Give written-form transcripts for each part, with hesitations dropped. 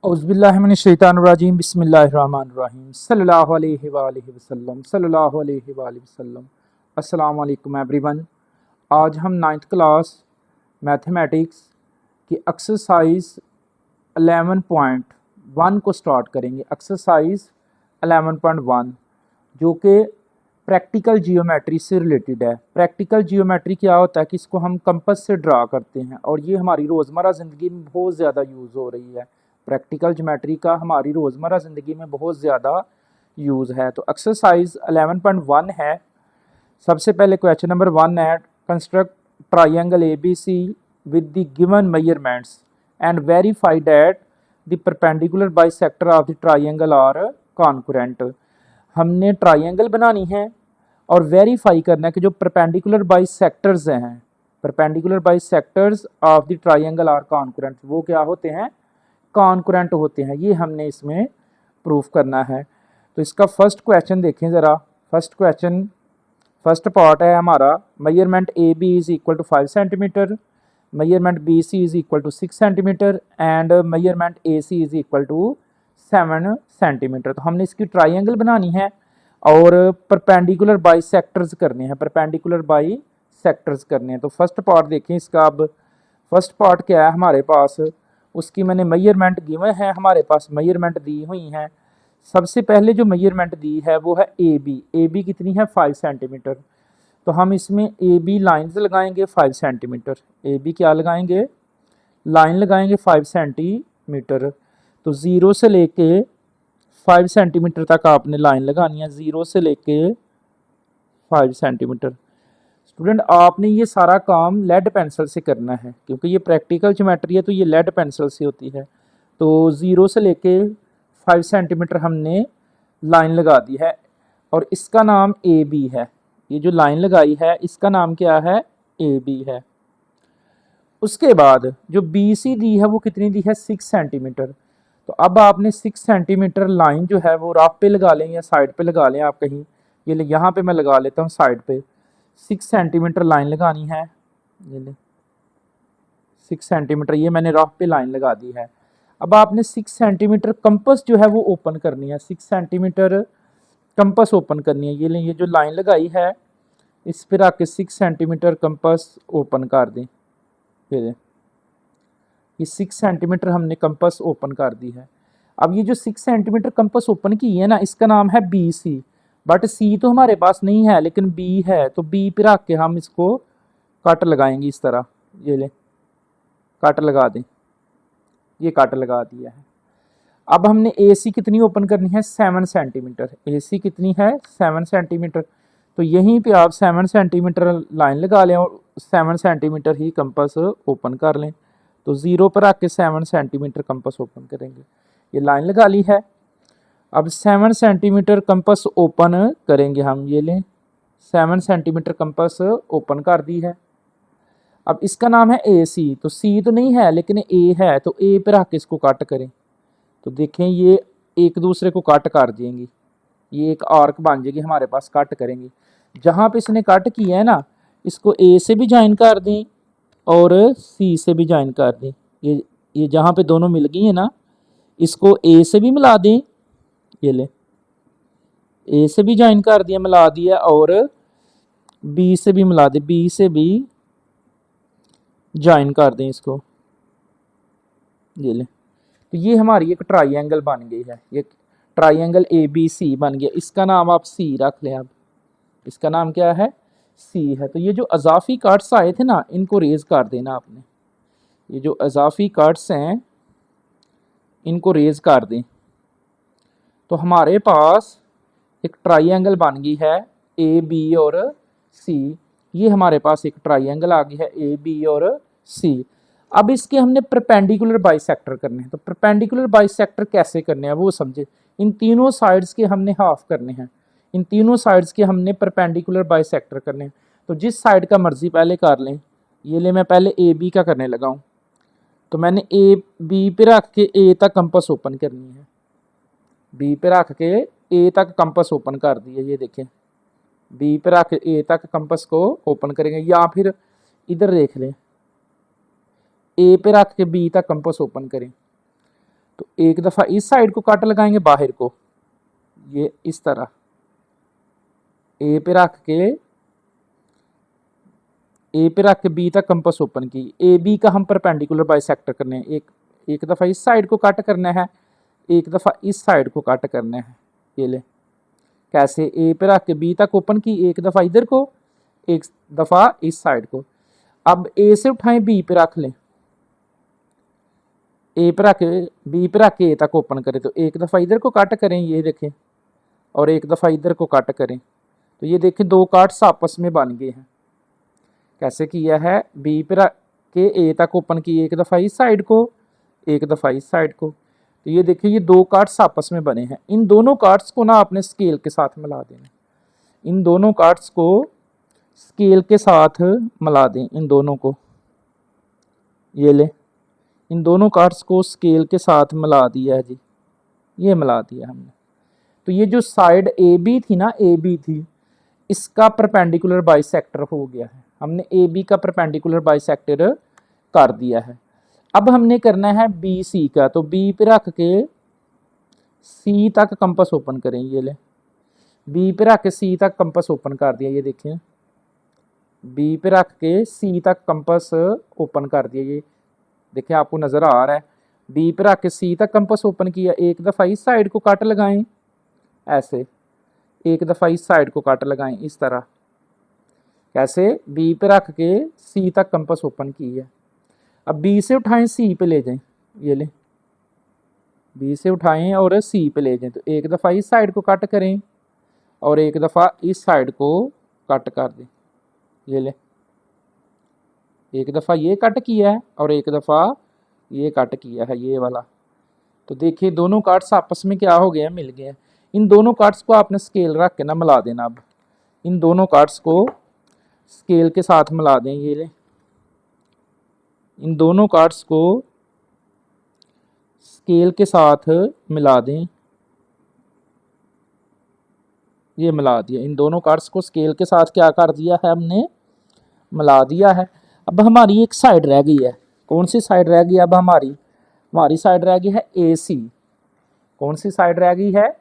औज़ुबिल्लाहिमिनश्शैतानिर्रजीम बिस्मिल्लाहिर्रहमानिर्रहीम सल्लल्लाहु अलैहि वसल्लम सल्लल्लाहु अलैहि वसल्लम। अस्सलाम वालेकुम एवरीवन। आज हम नाइन्थ क्लास मैथमेटिक्स की एक्सरसाइज 11.1 को स्टार्ट करेंगे। एक्सरसाइज 11.1 जो कि प्रैक्टिकल जियोमेट्री से रिलेटेड है। प्रैक्टिकल जियोमेट्री क्या होता है कि इसको हम कंपास से ड्रा करते हैं और ये हमारी रोज़मर्रा ज़िंदगी में बहुत ज़्यादा यूज़ हो रही है। प्रैक्टिकल ज्योमेट्री का हमारी रोज़मर्रा ज़िंदगी में बहुत ज़्यादा यूज़ है। तो एक्सरसाइज 11.1 है। सबसे पहले क्वेश्चन नंबर 1 है, construct triangle ABC with the given measurements and verify that the perpendicular bisector of the triangle are concurrent. हमने ट्राइंगल बनानी है और वेरीफाई करना है कि जो परपेंडिकुलर बाइसेक्टर्स हैं, perpendicular bisectors of the triangle are concurrent, वो क्या होते हैं? कॉन्करेंट होते हैं। ये हमने इसमें प्रूफ करना है। तो इसका फर्स्ट क्वेश्चन देखें ज़रा। फर्स्ट पार्ट है हमारा, measurement AB is equal to 5 centimetre, measurement BC is equal to 6 centimetre and measurement AC is equal to 7 centimetre. तो हमने इसकी ट्राइंगल बनानी है और परपेंडिकुलर बाइसेक्टर्स करने हैं, परपेंडिकुलर बाइसेक्टर्स करने हैं। तो फर्स्ट पार्ट देखें इसका। अब फर्स्ट पार्ट क्या है हमारे पास, उसकी मैंने मेजरमेंट गिवन है, हमारे पास मेजरमेंट दी हुई हैं। सबसे पहले जो मेजरमेंट दी है वो है AB कितनी है? 5 सेंटीमीटर। तो हम इसमें AB लाइन्स लगाएंगे 5 सेंटीमीटर। AB क्या लगाएंगे? लाइन लगाएंगे 5 सेंटीमीटर। तो 0 से लेके 5 सेंटीमीटर तक आपने लाइन लगानी है, 0 से लेके 5 सेंटीमीटर। स्टूडेंट आपने ये सारा काम लेड पेंसिल से करना है, क्योंकि ये प्रैक्टिकल ज्योमेट्री है तो ये लेड पेंसिल से होती है। तो 0 से लेके 5 सेंटीमीटर हमने लाइन लगा दी है और इसका नाम AB है। ये जो लाइन लगाई है इसका नाम क्या है? AB है। उसके बाद जो BC दी है वो कितनी दी है? 6 सेंटीमीटर। तो अब आपने 6 सेंटीमीटर लाइन जो है वो राफ पे लगा लें या साइड पे लगा लें आप कहीं। ये यहाँ पे मैं लगा लेता हूँ साइड पे। 6 सेंटीमीटर लाइन लगानी है, ये ले 6 सेंटीमीटर, ये मैंने रफ पे लाइन लगा दी है। अब आपने 6 सेंटीमीटर कंपास जो है वो ओपन करनी है, 6 सेंटीमीटर कंपास ओपन करनी है। ये ले, ये जो लाइन लगाई है इस पर आके 6 सेंटीमीटर कंपास ओपन कर दें। ये 6 सेंटीमीटर हमने कंपास ओपन कर दी है। अब ये जो 6 सेंटीमीटर कंपास ओपन की है ना, इसका नाम है BC। बट C तो हमारे पास नहीं है लेकिन B है, तो B पे रख के हम इसको कट लगाएंगे इस तरह। ये ले, कट लगा दें, ये कट लगा दिया है। अब हमने AC कितनी ओपन करनी है? 7 सेंटीमीटर। AC कितनी है? 7 सेंटीमीटर। तो यहीं पे आप 7 सेंटीमीटर लाइन लगा लें और 7 सेंटीमीटर ही कंपास ओपन कर लें। तो 0 पर आके 7 सेंटीमीटर कंपास ओपन करेंगे। ये लाइन लगा ली है। अब 7 सेंटीमीटर कंपास ओपन करेंगे हम। ये लें, 7 सेंटीमीटर कंपास ओपन कर दी है। अब इसका नाम है AC। तो C तो नहीं है लेकिन A है, तो A पे रख के इसको कट करें। तो देखें ये एक दूसरे को कट कर देंगी, ये एक आर्क बन जाएगी हमारे पास। कट करेंगे, जहाँ पे इसने कट किया है ना, इसको A से भी ज्वाइन कर दें और C से भी ज्वाइन कर दें। ये जहाँ पे दोनों मिल गई है ना, इसको A से भी मिला दें। ये ले, A से भी ज्वाइन कर दिया, मिला दिया, और B से भी मिला दें, B से भी ज्वाइन कर दें इसको। ये ले, तो ये हमारी एक ट्राइंगल बन गई है। ये ट्राइंगल ABC बन गया। इसका नाम आप C रख लें। अब इसका नाम क्या है? C है। तो ये जो अजाफी कट्स आए थे ना, इनको रेज कर देना आपने। ये जो अजाफी कट्स हैं इनको रेज कर दें। तो हमारे पास एक ट्राइंगल बन गई है AB और C। ये हमारे पास एक ट्राइंगल आ गई है AB और C। अब इसके हमने परपेंडिकुलर बाइसेक्टर करने हैं। तो परपेंडिकुलर बाइसेक्टर कैसे करने हैं वो समझे। इन तीनों साइड्स के हमने हाफ करने हैं, इन तीनों साइड्स के हमने परपेंडिकुलर बाइसेक्टर करने हैं। तो जिस साइड का मर्जी पहले कर लें। ये ले, मैं पहले AB का करने लगा हूँ। तो मैंने B पे रख के A तक कंपास ओपन करनी है। B पे रख के A तक कंपास ओपन कर दिए। ये देखें, B पे रख के A तक कंपास को ओपन करेंगे। या फिर इधर देख लें, A पे रख के B तक कंपास ओपन करें। तो एक दफ़ा इस साइड को कट लगाएंगे बाहर को, ये इस तरह ए पे रख के बी तक कंपास ओपन की। ए बी का हम परपेंडिकुलर बाइसेक्टर करने हैं। एक दफ़ा इस साइड को कट करना है, एक दफ़ा इस साइड को कट करना है। ये ले कैसे, ए पे रख के बी तक ओपन की, एक दफ़ा इधर को, एक दफ़ा इस साइड को। अब ए से उठाएं, बी पे रख लें, ए पे रख के बी पे रख के ए तक ओपन करें। तो एक दफ़ा इधर को कट करें, ये देखें, और एक दफ़ा इधर को कट करें। तो ये देखें दो कार्ड्स आपस में बन गए हैं। कैसे किया है, बी पे रख के ए तक ओपन की, एक दफ़ा इस साइड को, एक दफ़ा इस साइड को। तो ये देखिए ये दो कार्ड्स आपस में बने हैं। इन दोनों कार्ड्स को ना आपने स्केल के साथ मिला देना। इन दोनों कार्ड्स को स्केल के साथ मिला दें, इन दोनों को, ये ले, इन दोनों कार्ड्स को स्केल के साथ मिला दिया है जी, ये मिला दिया हमने। तो ये जो साइड ए बी थी ना, ए बी थी, इसका परपेंडिकुलर बाइसेक्टर हो गया है। हमने ए बी का परपेंडिकुलर बाइसेक्टर कर दिया है। अब हमने करना है बी सी का। तो बी पे रख के सी तक कंपास ओपन करें, ये ले, बी पे रख के सी तक कंपास ओपन कर दिया। ये देखिए बी पे रख के सी तक कंपास ओपन कर दिया। ये देखिए आपको नज़र आ रहा है, बी पे रख के सी तक कंपास ओपन किया। एक दफ़ा इस साइड को कट लगाएं ऐसे, एक दफ़ा इस साइड को कट लगाएं इस तरह। कैसे, बी पे रख के सी तक कंपास ओपन की है। अब बी से उठाएं, सी पे ले जाएं, ये ले, बी से उठाएं और सी पे ले जाएं। तो एक दफ़ा इस साइड को कट करें और एक दफ़ा इस साइड को कट कर दें, ये ले, एक दफ़ा ये कट किया है और एक दफ़ा ये कट किया है, ये वाला। तो देखिए दोनों कार्ड्स आपस में क्या हो गया, मिल गए। इन दोनों कार्ड्स को आपने स्केल रख के ना मिला देना। अब इन दोनों कार्ड्स को स्केल के साथ मिला दें, ये ले, इन दोनों कार्ड्स को स्केल के साथ मिला दें, ये मिला दिया। इन दोनों कार्ड्स को स्केल के साथ क्या कर दिया है, हमने मिला दिया है। अब हमारी एक साइड रह गई है। कौन सी साइड रह गई अब हमारी साइड रह गई है ए सी। कौन सी साइड रह गई है,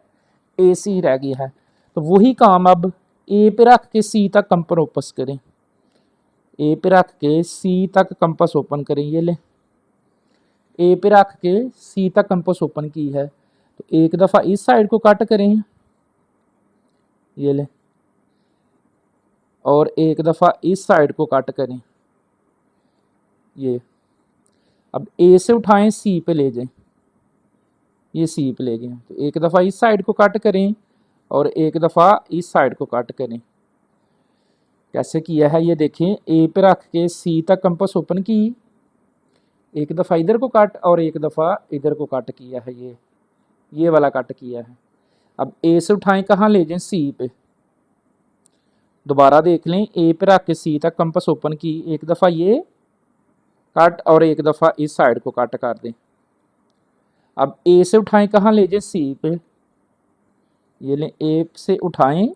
ए सी रह गई है। तो वही काम अब ए पे रख के सी तक कंपास ओपन करें, ए पे रख के सी तक कंपास ओपन करें, ये ले, ए पे रख के सी तक कंपास ओपन की है। तो एक दफ़ा इस साइड को कट करें, ये ले, और एक दफ़ा इस साइड को कट करें, ये। अब ए से उठाएं, सी पे ले जाएं, ये सी पे ले गए। तो एक दफ़ा इस साइड को कट करें और एक दफ़ा इस साइड को कट करें। कैसे किया है, ये देखें, ए पे रख के सी तक कंपास ओपन की, एक दफ़ा इधर को कट और एक दफ़ा इधर को कट किया है, ये वाला कट किया है। अब ए से उठाएं, कहाँ ले जाएं, सी पे। दोबारा देख लें, ए पे रख के सी तक कंपास ओपन की, एक दफ़ा ये कट और एक दफ़ा इस साइड को कट कर दें। अब ए से उठाएं, कहाँ ले जाएं, सी पे, ये लें, ए से उठाएं,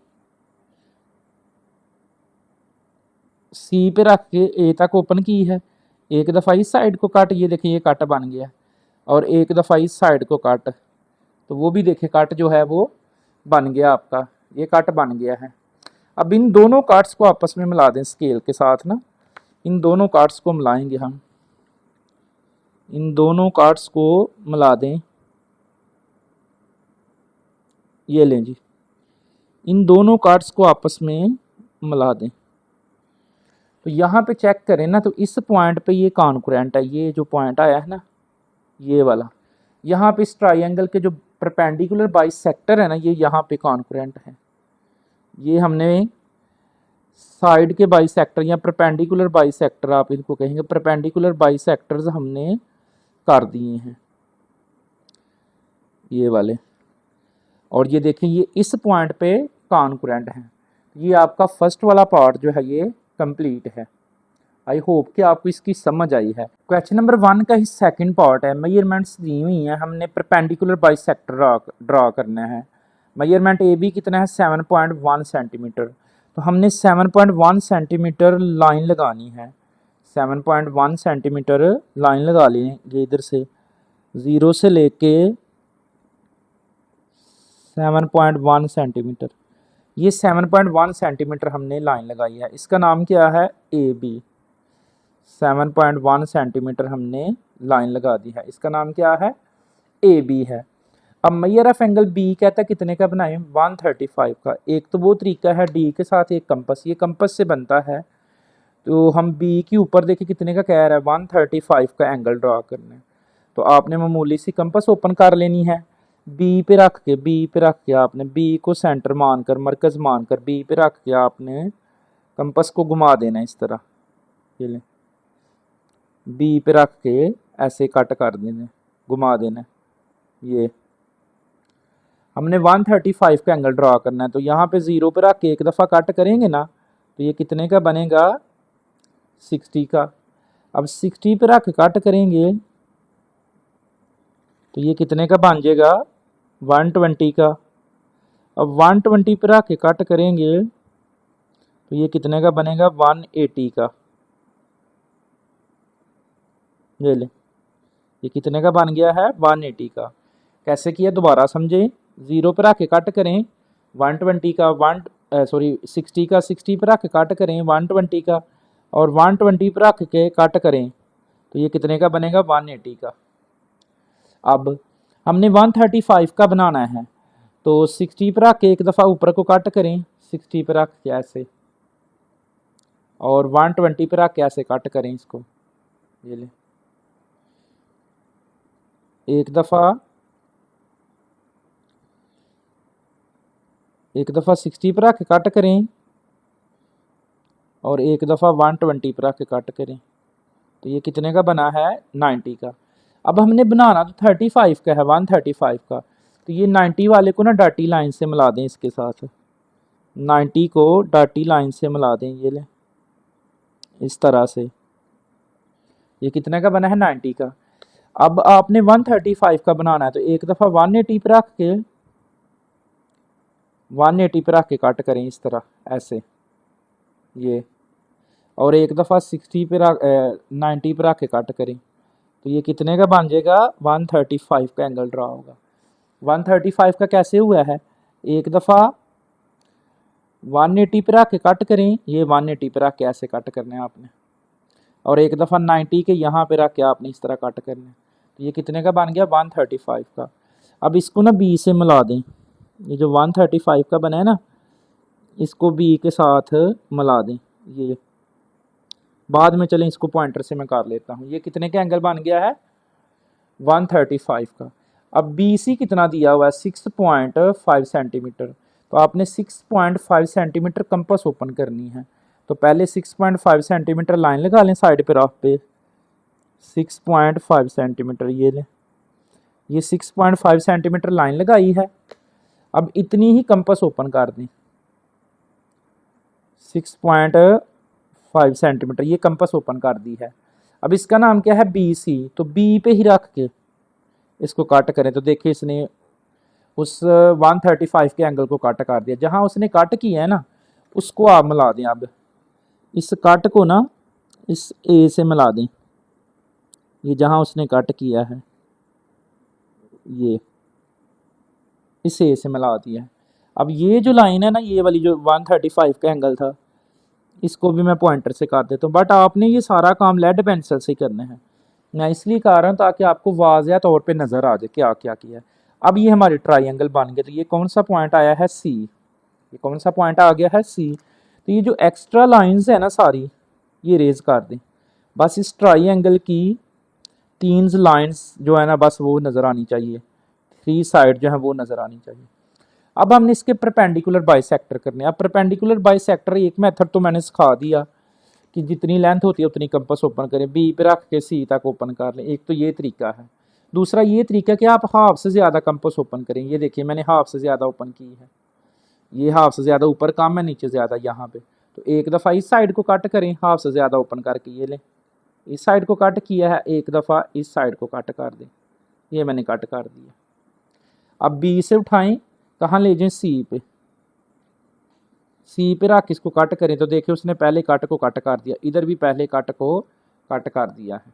सी पे रख के ए तक ओपन की है, एक दफ़ा इस साइड को कट, ये देखिए ये कट बन गया, और एक दफ़ा इस साइड को कट। तो वो भी देखिए कट जो है वो बन गया आपका, ये कट बन गया है। अब इन दोनों कार्ड्स को आपस में मिला दें स्केल के साथ ना, इन दोनों कार्ड्स को मिलाएंगे हम, इन दोनों कार्ड्स को मिला दें, ये लें जी, इन दोनों कार्ड्स को आपस में मिला दें। तो यहाँ पे चेक करें ना, तो इस पॉइंट पे ये कॉन्करेंट है, ये जो पॉइंट आया है ना, ये वाला, यहाँ पे इस ट्राइंगल के जो परपेंडिकुलर बाइसेक्टर है ना, ये यहाँ पे कॉन्करेंट है। ये हमने साइड के बाइसेक्टर या परपेंडिकुलर बाइसेक्टर आप इनको कहेंगे, परपेंडिकुलर बाइसेक्टर्स हमने कर दिए हैं, ये वाले। और ये देखें ये इस पॉइंट पे कॉन्करेंट है। ये आपका फर्स्ट वाला पार्ट जो है ये कंप्लीट है। आई होप कि आपको इसकी समझ आई है। क्वेश्चन नंबर 1 का ही सेकंड पार्ट है। मेजरमेंट्स दी हुई हैं, हमने परपेंडिकुलर बाइसेक्टर ड्रा करना है। मेजरमेंट ए बी कितना है, 7.1 सेंटीमीटर। तो हमने 7.1 सेंटीमीटर लाइन लगानी है, 7.1 सेंटीमीटर लाइन लगा लेंगे इधर से। 0 से लेके 7.1 सेंटीमीटर, ये 7.1 सेंटीमीटर हमने लाइन लगाई है, इसका नाम क्या है ए बी। 7.1 सेंटीमीटर हमने लाइन लगा दी है, इसका नाम क्या है ए बी है। अब मेजर ऑफ एंगल बी कहता है कितने का बनाएं 135 का। एक तो वो तरीका है डी के साथ एक कंपस, ये कंपस से बनता है, तो हम बी के ऊपर देखिए कितने का कह रहा है 135 का एंगल ड्रा करना है। तो आपने मामूली सी कंपस ओपन कर लेनी है, बी पे रख के आपने बी को सेंटर मानकर मरकज मानकर बी पे रख के आपने कंपस को घुमा देना है इस तरह, ये लें बी पे रख के ऐसे कट कर देना, घुमा देना। ये हमने 135 का एंगल ड्रा करना है, तो यहाँ पे 0 पे रख के एक दफ़ा कट करेंगे ना, तो ये कितने का बनेगा 60 का। अब 60 पे रख के कट करेंगे तो ये कितने का बन जाएगा 120 का। अब 120 पे रख के कट करेंगे तो ये कितने का बनेगा 180 का। ये ले, ये कितने का बन गया है 180 का। कैसे किया दोबारा समझे, 0 पे रख के कट करें 120 का, 60 का, 60 पे रख के कट करें 120 का, और 120 पे रख के कट करें तो ये कितने का बनेगा 180 का। अब हमने 135 का बनाना है, तो 60 पे रख के एक दफ़ा ऊपर को कट करें, 60 पे रख के ऐसे, और 120 पे रख के ऐसे कट करें इसको। ये ले, एक दफ़ा 60 पे रख के कट करें और एक दफ़ा 120 पे रख के कट करें, तो ये कितने का बना है 90 का। अब हमने बनाना तो 35 का है, 135 का, तो ये 90 वाले को ना डॉटी लाइन से मिला दें, इसके साथ 90 को डॉटी लाइन से मिला दें, ये ले इस तरह से। ये कितने का बना है 90 का। अब आपने 135 का बनाना है, तो एक दफ़ा 180 पे रख के 180 पे रख के कट करें इस तरह ऐसे, ये, और एक दफ़ा 60 पे रख 90 पे रख के कट करें, तो ये कितने का बन जाएगा 135 का एंगल ड्रा होगा। 135 का कैसे हुआ है, एक दफ़ा 180 पे रख के कट करें, ये 180 पे रख के ऐसे कट करने हैं आपने, और एक दफ़ा 90 के यहाँ पे रख के आपने इस तरह कट करना है, तो ये कितने का बन गया 135 का। अब इसको ना बी से मिला दें, ये जो 135 का बना है ना, इसको बी के साथ मिला दें। ये बाद में चलें इसको पॉइंटर से मैं कर लेता हूँ। ये कितने का एंगल बन गया है 135 का। अब बी सी कितना दिया हुआ है 6.5 सेंटीमीटर, तो आपने 6.5 सेंटीमीटर कंपास ओपन करनी है। तो पहले 6.5 सेंटीमीटर लाइन लगा लें साइड पे राफ पे, 6.5 सेंटीमीटर, ये लें, ये 6.5 सेंटीमीटर लाइन लगाई है। अब इतनी ही कंपास ओपन कर दें, 6.5 सेंटीमीटर ये कंपास ओपन कर दी है। अब इसका नाम क्या है बी सी, तो बी पे ही रख के इसको कट करें, तो देखिए इसने उस 135 के एंगल को कट कर दिया। जहां उसने कट किया है ना उसको आप मिला दें। अब इस कट को ना इस ए से मिला दें, ये जहां उसने कट किया है ये इस ए से मिला दिया है। अब ये जो लाइन है ना, ये वाली जो 135 का एंगल था, इसको भी मैं पॉइंटर से कर देता हूँ, बट आपने ये सारा काम लेड पेंसिल से करना है। मैं इसलिए कर रहा हूँ ताकि आपको वाज़ेह तौर पे नज़र आ जाए क्या क्या किया है। अब ये हमारे ट्राइंगल बन गए, तो ये कौन सा पॉइंट आया है सी, ये कौन सा पॉइंट आ गया है सी। तो ये जो एक्स्ट्रा लाइंस है ना सारी, ये रेज कर दें, बस इस ट्राइंगल की 3 लाइंस जो है ना बस वो नज़र आनी चाहिए, 3 साइड जो है वो नज़र आनी चाहिए। अब हमने इसके परपेंडिकुलर बाइसेक्टर करने। अब परपेंडिकुलर बाइसेक्टर एक मेथड तो मैंने सिखा दिया कि जितनी लेंथ होती है उतनी कंपास ओपन करें, बी पे रख के सी तक ओपन कर लें, एक तो ये तरीका है। दूसरा ये तरीका कि आप हाफ से ज़्यादा कंपास ओपन करें। ये देखिए मैंने हाफ से ज़्यादा ओपन की है, ये हाफ से ज़्यादा ऊपर कम है नीचे ज़्यादा यहाँ पे, तो एक दफ़ा इस साइड को कट करें हाफ से ज़्यादा ओपन करके, ये लें इस साइड को कट किया है, एक दफ़ा इस साइड को कट कर दें, ये मैंने कट कर दिया। अब बी से उठाएं, कहाँ ले जाएं सी पे, सी पे रख इसको कट करें, तो देखिए उसने पहले कट को कट कर दिया, इधर भी पहले कट को कट कर दिया है।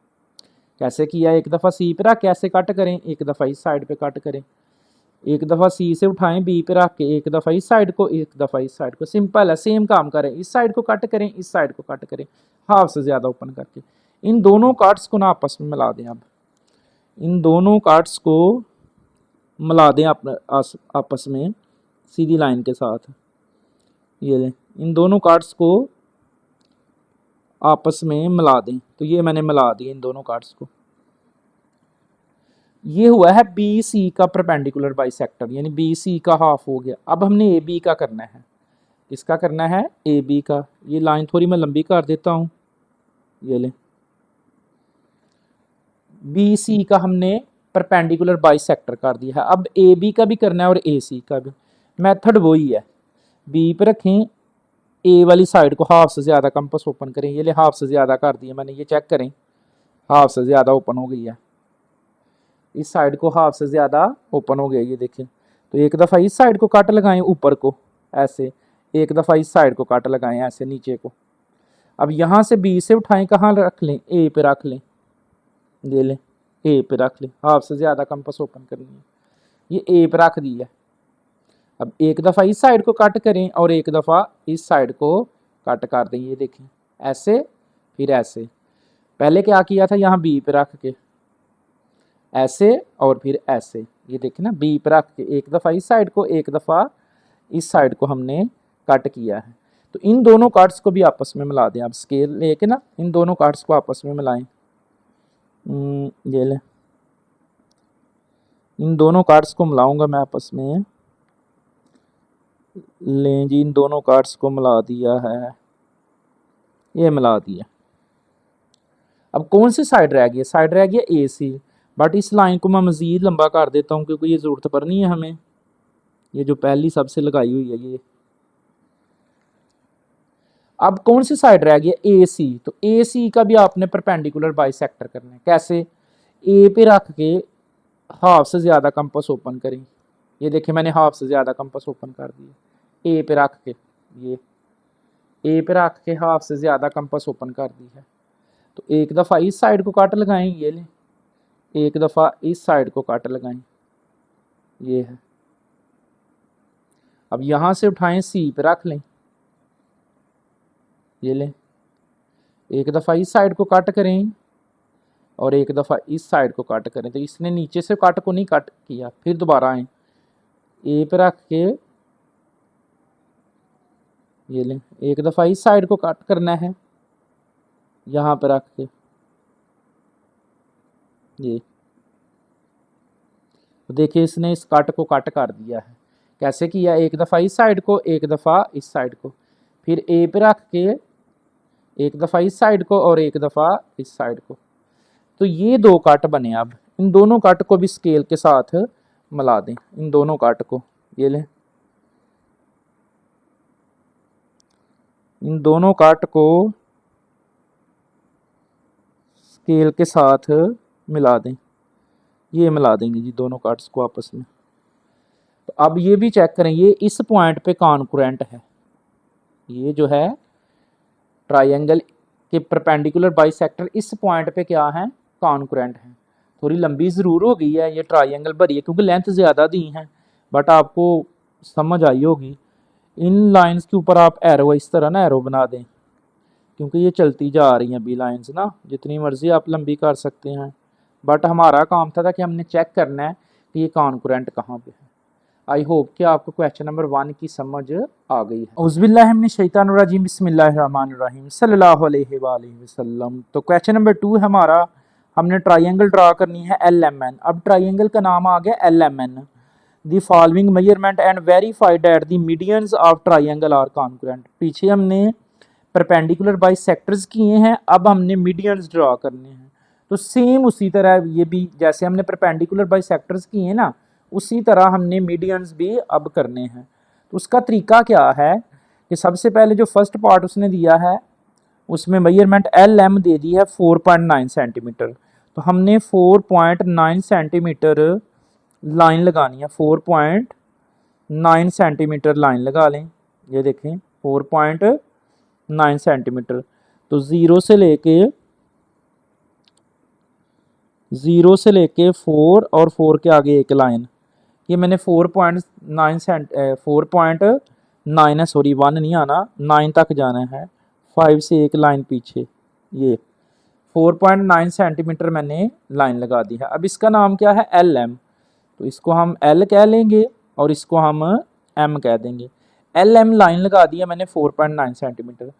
कैसे किया, एक दफ़ा सी पे रख के ऐसे कट करें, एक दफ़ा इस साइड पे कट करें, एक दफ़ा सी से उठाएं बी पे रख के, एक दफ़ा इस साइड को, एक दफ़ा इस साइड को। सिंपल है, सेम काम करें, इस साइड को कट करें, इस साइड को कट करें, हाफ से ज़्यादा ओपन करके। इन दोनों कार्ड्स को ना आपस में मिला दें। अब इन दोनों कार्ड्स को मिला दें आपस में सीधी लाइन के साथ। ये लें, इन दोनों कार्ड्स को आपस में मिला दें। तो ये मैंने मिला दिए इन दोनों कार्ड्स को। ये हुआ है बी सी का परपेंडिकुलर बाइसेक्टर, यानी बी सी का हाफ हो गया। अब हमने ए बी का करना है। किसका करना है, ए बी का। ये लाइन थोड़ी मैं लंबी कर देता हूँ, ये लें, बी सी का हमने परपेंडिकुलर बाइसेक्टर कर दिया है। अब ए बी का भी करना है और ए सी का भी। मेथड वही है, बी पे रखें, ए वाली साइड को हाफ से ज़्यादा कंपास ओपन करें। ये ले, हाफ से ज़्यादा कर दिया मैंने, ये चेक करें, हाफ से ज़्यादा ओपन हो गई है। इस साइड को हाफ से ज़्यादा ओपन हो गया, ये देखें। तो एक दफ़ा इस साइड को कट लगाएं ऊपर को ऐसे, एक दफ़ा इस साइड को कट लगाएं ऐसे नीचे को। अब यहाँ से बी से उठाएं, कहाँ रख लें, ए पे रख लें, ये लें, ए पे रख लें, हाफ से ज़्यादा कंपास ओपन करनी है, ये ए पे रख दी है। अब एक दफ़ा इस साइड को कट करें और एक दफ़ा इस साइड को कट कर दें, ये देखें, ऐसे फिर ऐसे। पहले क्या किया था, यहाँ बी पे रख के ऐसे और फिर ऐसे, ये देखें ना, बी पे रख के एक दफ़ा इस साइड को, एक दफ़ा इस साइड को हमने कट किया है। तो इन दोनों कार्ड्स को भी आपस में मिला दें। अब स्केल लेके ना इन दोनों कार्ड्स को आपस में मिलाएं। ये लें, इन दोनों कार्ड्स को मिलाऊंगा मैं आपस में। लें जी, इन दोनों कार्ड्स को मिला दिया है, ये मिला दिया। अब कौन सी साइड रह गई, साइड रह गई ए सी। बट इस लाइन को मैं मज़ीद लंबा कर देता हूँ क्योंकि ये ज़रूरत पड़नी है हमें, ये जो पहली सबसे लगाई हुई है ये। अब कौन सी साइड रह गई, ए सी। तो ए सी का भी आपने परपेंडिकुलर बाइसेक्टर करना है। कैसे, ए पे रख के हाफ से ज़्यादा कंपास ओपन करें। ये देखें, मैंने हाफ से ज़्यादा कंपास ओपन कर दिया। ए पे रख के, ये ए पे रख के हाफ से ज़्यादा कंपास ओपन कर दी है। तो एक दफ़ा इस साइड को काट लगाएं, ये लें, एक दफ़ा इस साइड को काट लगाएं, ये है। अब यहाँ से उठाएं, सी पे रख लें, ये लें, एक दफ़ा इस साइड को कट करें और एक दफ़ा इस साइड को कट करें। तो इसने नीचे से कट को नहीं कट किया, फिर दोबारा आए, ए पे रख के, ये लें, एक दफ़ा इस साइड को कट करना है, यहाँ पे रख के, ये तो देखिए इसने इस कट को कट कर दिया है। कैसे किया, एक दफ़ा इस साइड को, एक दफ़ा इस साइड को, फिर ए पे रख के एक दफ़ा इस साइड को और एक दफ़ा इस साइड को। तो ये दो कट बने। अब इन दोनों कट को भी स्केल के साथ मिला दें, इन दोनों कट को, ये लें, इन दोनों कट को स्केल के साथ मिला दें, ये मिला देंगे जी दोनों कट्स को आपस में। तो अब ये भी चेक करें, ये इस पॉइंट पे कॉन्करेंट है, ये जो है ट्रायंगल के परपेंडिकुलर बाइसेक्टर इस पॉइंट पे क्या है, कॉन्करेंट है। थोड़ी लंबी ज़रूर हो गई है, ये ट्रायंगल भरी है क्योंकि लेंथ ज़्यादा दी है, बट आपको समझ आई होगी। इन लाइंस के ऊपर आप एरो इस तरह ना एरो बना दें क्योंकि ये चलती जा रही हैं बी लाइंस ना, जितनी मर्जी आप लंबी कर सकते हैं। बट हमारा काम था कि हमने चेक करना है कि ये कॉन्करेंट कहाँ पे है। आई होप कि आपको क्वेश्चन नंबर 1 की समझ आ गई है। औज़ुबिल्लाहिमिनश्शैतानिर्रजीम, बिस्मिल्लाहिर्रहमानिर्रहीम, सल्लल्लाहु अलैहि वसल्लम। तो क्वेश्चन नंबर 2 है हमारा, हमने ट्रायंगल ड्रा करनी है LMN। अब ट्रायंगल का नाम आ गया LMN। The following measurement and verified that the medians of triangle are concurrent. पीछे हमने परपेंडिकुलर बाइसेक्टर्स किए हैं, अब हमने मीडियंस ड्रा करने हैं। तो सेम उसी तरह ये भी, जैसे हमने परपेंडिकुलर बाइसेक्टर्स किए हैं ना, उसी तरह हमने मीडियंस भी अब करने हैं। तो उसका तरीका क्या है कि सबसे पहले जो फर्स्ट पार्ट उसने दिया है उसमें मेजरमेंट LM दे दी है 4.9 सेंटीमीटर। तो हमने 4.9 सेंटीमीटर लाइन लगानी है, 4.9 सेंटीमीटर लाइन लगा लें। ये देखें 4.9 सेंटीमीटर। तो 0 से लेके 0 से लेके 4 और 4 के आगे एक लाइन, ये मैंने 4.9 है, सॉरी 1 नहीं आना, 9 तक जाना है, 5 से एक लाइन पीछे, ये 4.9 सेंटीमीटर मैंने लाइन लगा दी है। अब इसका नाम क्या है, एल एम, तो इसको हम एल कह लेंगे और इसको हम एम कह देंगे। एल एम लाइन लगा दिया मैंने 4.9 सेंटीमीटर।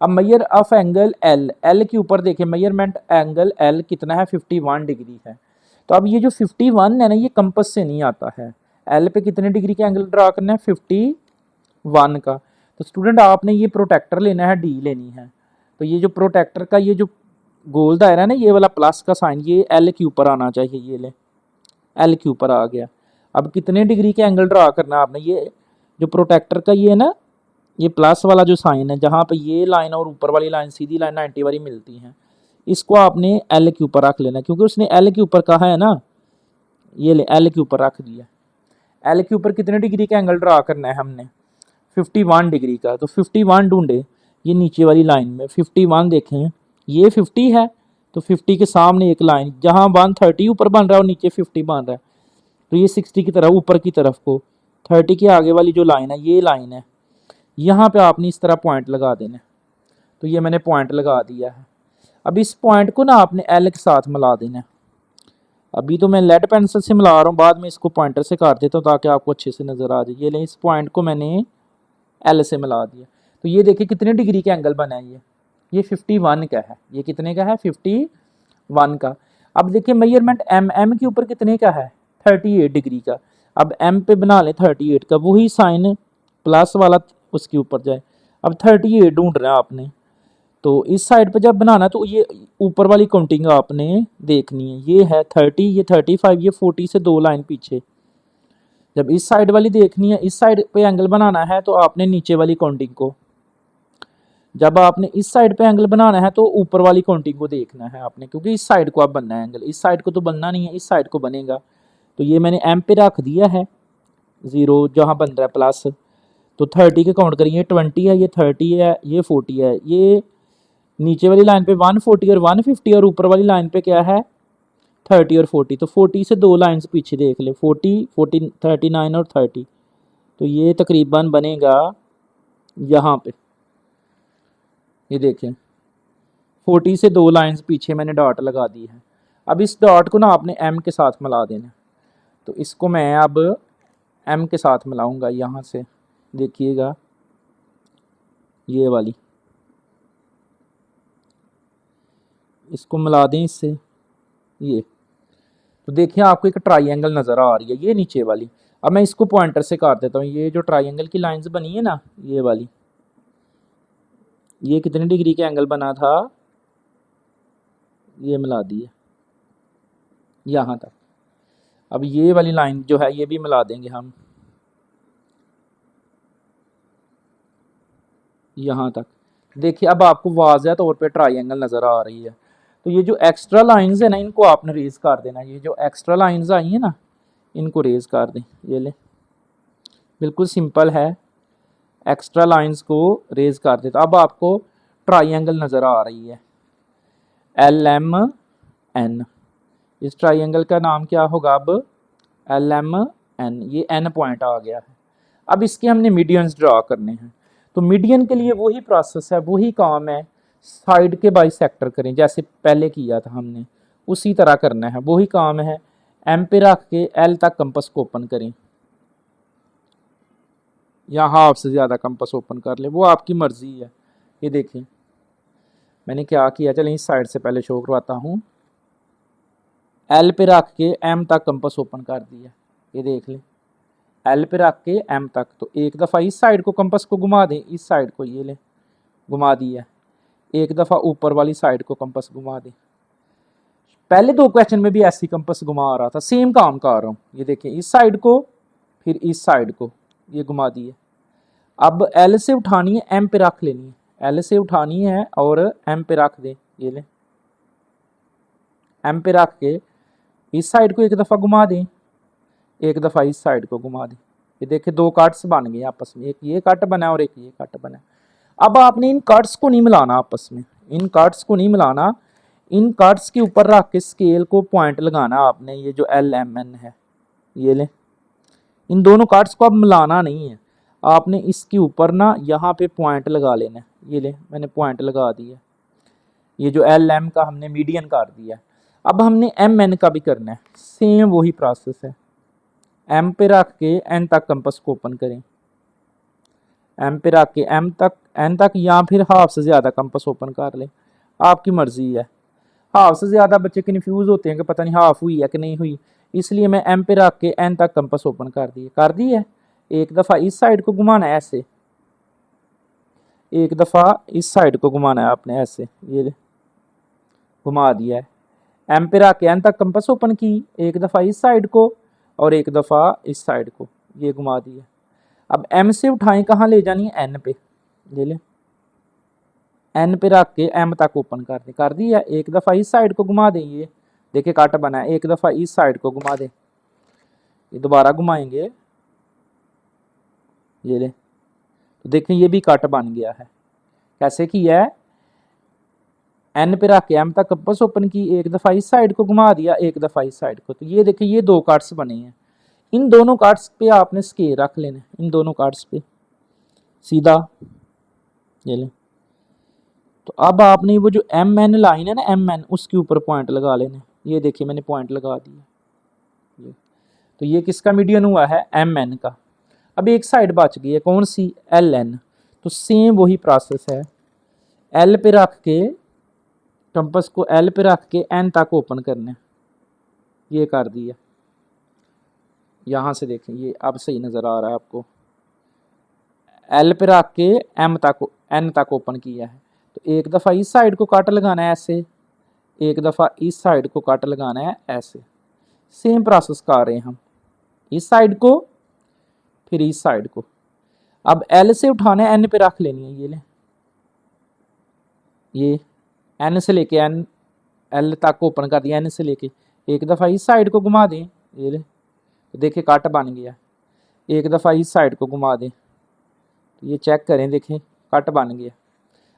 अब Maihar of angle L, L के ऊपर देखिए मेजरमेंट एंगल एल कितना है, 51 डिग्री है। तो अब ये जो 51 है ना, ये कंपास से नहीं आता है। एल पे कितने डिग्री का एंगल ड्रा करना है, 51 का। तो स्टूडेंट आपने ये प्रोटेक्टर लेना है, डी लेनी है। तो ये जो प्रोटेक्टर का ये जो गोल दायरा है ना, ये वाला प्लस का साइन, ये एल के ऊपर आना चाहिए, ये ले एल के ऊपर आ गया। अब कितने डिग्री के एंगल ड्रा करना है आपने, ये जो प्रोटेक्टर का ये है ना, ये प्लस वाला जो साइन है, जहाँ पे ये लाइन और ऊपर वाली लाइन सीधी लाइन 90 वाली मिलती हैं, इसको आपने एल के ऊपर रख लेना, क्योंकि उसने एल के ऊपर कहा है ना, ये ले एल के ऊपर रख दिया। एल के ऊपर कितने डिग्री का एंगल ड्रा करना है हमने, 51 डिग्री का। तो 51 ढूंढे ये नीचे वाली लाइन में, 51 देखें, ये 50 है, तो 50 के सामने एक लाइन, जहाँ 130 ऊपर बन रहा है और नीचे 50 बन रहा है, तो ये 60 की तरफ ऊपर की तरफ को 30 के आगे वाली जो लाइन है, ये लाइन है, यहाँ पे आपने इस तरह पॉइंट लगा देना। तो ये मैंने पॉइंट लगा दिया है। अब इस पॉइंट को ना आपने एल के साथ मिला देना है। अभी तो मैं लेड पेंसिल से मिला रहा हूँ, बाद में इसको पॉइंटर से काट देता हूँ ताकि आपको अच्छे से नज़र आ जाए। ये ले, इस पॉइंट को मैंने एल से मिला दिया। तो ये देखिए कितने डिग्री का एंगल बना है, ये 51 का है। ये कितने का है, 51 का। अब देखिए मेजरमेंट एम, एम के ऊपर कितने का है, 38 डिग्री का। अब एम पे बना लें 38 का, वही साइन प्लस वाला उसके ऊपर जाए। अब 38 ढूंढ रहे हैं आपने, तो इस साइड पे जब बनाना तो ये ऊपर वाली काउंटिंग आपने देखनी है। ये है 30, ये 35, ये 40 से 2 लाइन पीछे। जब इस साइड वाली देखनी है, इस साइड पे एंगल बनाना है, तो आपने नीचे वाली काउंटिंग को, जब आपने इस साइड पे एंगल बनाना है तो ऊपर वाली काउंटिंग को देखना है आपने, क्योंकि इस साइड को आप बनना है एंगल, इस साइड को तो बनना नहीं है, इस साइड को बनेगा। तो ये मैंने एम पे रख दिया है 0 जहाँ बन रहा है प्लस। तो 30 के काउंट करिए, 20 है, ये 30 है, ये 40 है, ये नीचे वाली लाइन पे 140 और 150, और ऊपर वाली लाइन पे क्या है, 30 और 40। तो 40 से 2 लाइन्स पीछे देख ले, 40, 39 और 30। तो ये तकरीबन बनेगा यहाँ पे, ये देखें 40 से 2 लाइन्स पीछे मैंने डॉट लगा दी है। अब इस डॉट को ना आपने एम के साथ मिला देना। तो इसको मैं अब एम के साथ मिलाऊंगा, यहाँ से देखिएगा, ये वाली, इसको मिला दें इससे, ये। तो देखिए आपको एक ट्राइंगल नज़र आ रही है, ये नीचे वाली। अब मैं इसको पॉइंटर से काट देता हूँ। ये जो ट्राइंगल की लाइंस बनी है ना, ये वाली, ये कितने डिग्री के एंगल बना था, ये मिला दी है यहाँ तक। अब ये वाली लाइन जो है, ये भी मिला देंगे हम यहाँ तक। देखिए अब आपको वाज़ह तौर पे ट्राइंगल नज़र आ रही है। तो ये जो एक्स्ट्रा लाइंस है ना, इनको आपने रेज कर देना। ये जो एक्स्ट्रा लाइंस आई है ना, इनको रेज कर दें, ये ले, बिल्कुल सिंपल है, एक्स्ट्रा लाइंस को रेज कर देता। अब आपको ट्राइंगल नज़र आ रही है, एल एम एन। इस ट्राइंगल का नाम क्या होगा अब, एल एम एन। ये एन पॉइंट आ गया है। अब इसके हमने मीडियंस ड्रा करने हैं। तो मीडियन के लिए वही प्रोसेस है, वही काम है, साइड के बाइसेक्टर करें जैसे पहले किया था हमने, उसी तरह करना है, वही काम है। एम पे रख के एल तक कंपास को ओपन करें, या हाफ से ज़्यादा कंपास ओपन कर ले, वो आपकी मर्ज़ी है। ये देखें मैंने क्या किया, चलें इस साइड से पहले शो करवाता हूँ। एल पे रख के एम तक कंपास ओपन कर दिया, ये देख लें, एल पे रख के एम तक। तो एक दफ़ा इस साइड को कंपास को घुमा दें, इस साइड को, ये लें घुमा दिया। एक दफ़ा ऊपर वाली साइड को कंपास घुमा दें। पहले 2 क्वेश्चन में भी ऐसी कंपास घुमा रहा था, सेम काम कर रहा हूँ। ये देखें इस साइड को, फिर इस साइड को, ये घुमा दिए। अब एल से उठानी है, एम पे रख लेनी है, एल से उठानी है और एम पे रख दें, ये लें, एम पे रख के इस साइड को एक दफ़ा घुमा दें, एक दफ़ा इस साइड को घुमा दें। ये देखिए 2 कट्स बन गए आपस में, एक ये कट बना और एक ये कट बना। अब आपने इन कट्स को नहीं मिलाना आपस में, इन कट्स को नहीं मिलाना, इन कार्ड्स के ऊपर रख के स्केल को पॉइंट लगाना आपने, ये जो एल एम एन है ये ले, इन दोनों कार्ड्स को अब मिलाना नहीं है, आपने इसके ऊपर ना यहाँ पे पॉइंट लगा लेना है। ये ले मैंने पॉइंट लगा दिया, ये जो एल एम का हमने मीडियन कर दिया। अब हमने एम एन का भी करना है, सेम वही प्रोसेस है। एम पे रख के एन तक कंपास को ओपन करें, एम पे रख के एम तक एन तक, या फिर हाफ से ज़्यादा कंपास ओपन कर लें, आपकी मर्ज़ी है। हाफ से ज़्यादा बच्चे कन्फ्यूज़ होते हैं कि पता नहीं हाफ हुई है कि नहीं हुई, इसलिए मैं एम पे रख के एन तक कंपास ओपन कर दी है। एक दफ़ा इस साइड को घुमाना है ऐसे, एक दफ़ा इस साइड को घुमाना है आपने ऐसे, ये घुमा दिया है। एम पे रख के एन तक कंपास ओपन की, एक दफ़ा इस साइड को और एक दफ़ा इस साइड को, ये घुमा दिया। अब एम से उठाएं कहाँ ले जानी है, एन पे, ये ले एन पे रख के एम तक ओपन कर दी है। एक दफ़ा इस साइड को घुमा दें, ये देखिए कट बना है। एक दफ़ा इस साइड को घुमा दें, ये दोबारा घुमाएंगे, ये ले तो देखें ये भी कट बन गया है। कैसे किया है, एन पे रख के एम तक कंपास ओपन की, एक दफ़ा इस साइड को घुमा दिया, एक दफ़ा इस साइड को, तो ये देखिए ये दो कार्ड्स बने हैं। इन दोनों कार्ड्स पे आपने स्केल रख लेना, इन दोनों कार्ड्स पे सीधा, ये ले। तो अब आपने वो जो एम एन लाइन है ना, एम एन, उसके ऊपर पॉइंट लगा लेना। ये देखिए मैंने पॉइंट लगा दिया, ये तो ये किसका मीडियन हुआ है, एम एन का। अब एक साइड बच गई है, कौन सी, एल एन। तो सेम वही प्रोसेस है, एल पे रख के कंपास को एल पे रख के एन तक ओपन करना है, ये कर दिया। यहाँ से देखें ये अब सही नज़र आ रहा है आपको, एल पे रख के एम तक एन तक ओपन किया है। तो एक दफ़ा इस साइड को काट लगाना है ऐसे, एक दफ़ा इस साइड को काट लगाना है ऐसे। सेम प्रोसेस कर रहे हैं हम, इस साइड को फिर इस साइड को। अब एल से उठाना है, एन पे रख लेनी है, ये ले, ये एन से लेके एन एल तक ओपन कर दिया, एन से लेके। एक दफ़ा इस साइड को घुमा दें, ये ले तो देखिए कट बन गया। एक दफ़ा इस साइड को घुमा दें, तो ये चेक करें, देखें कट बन गया।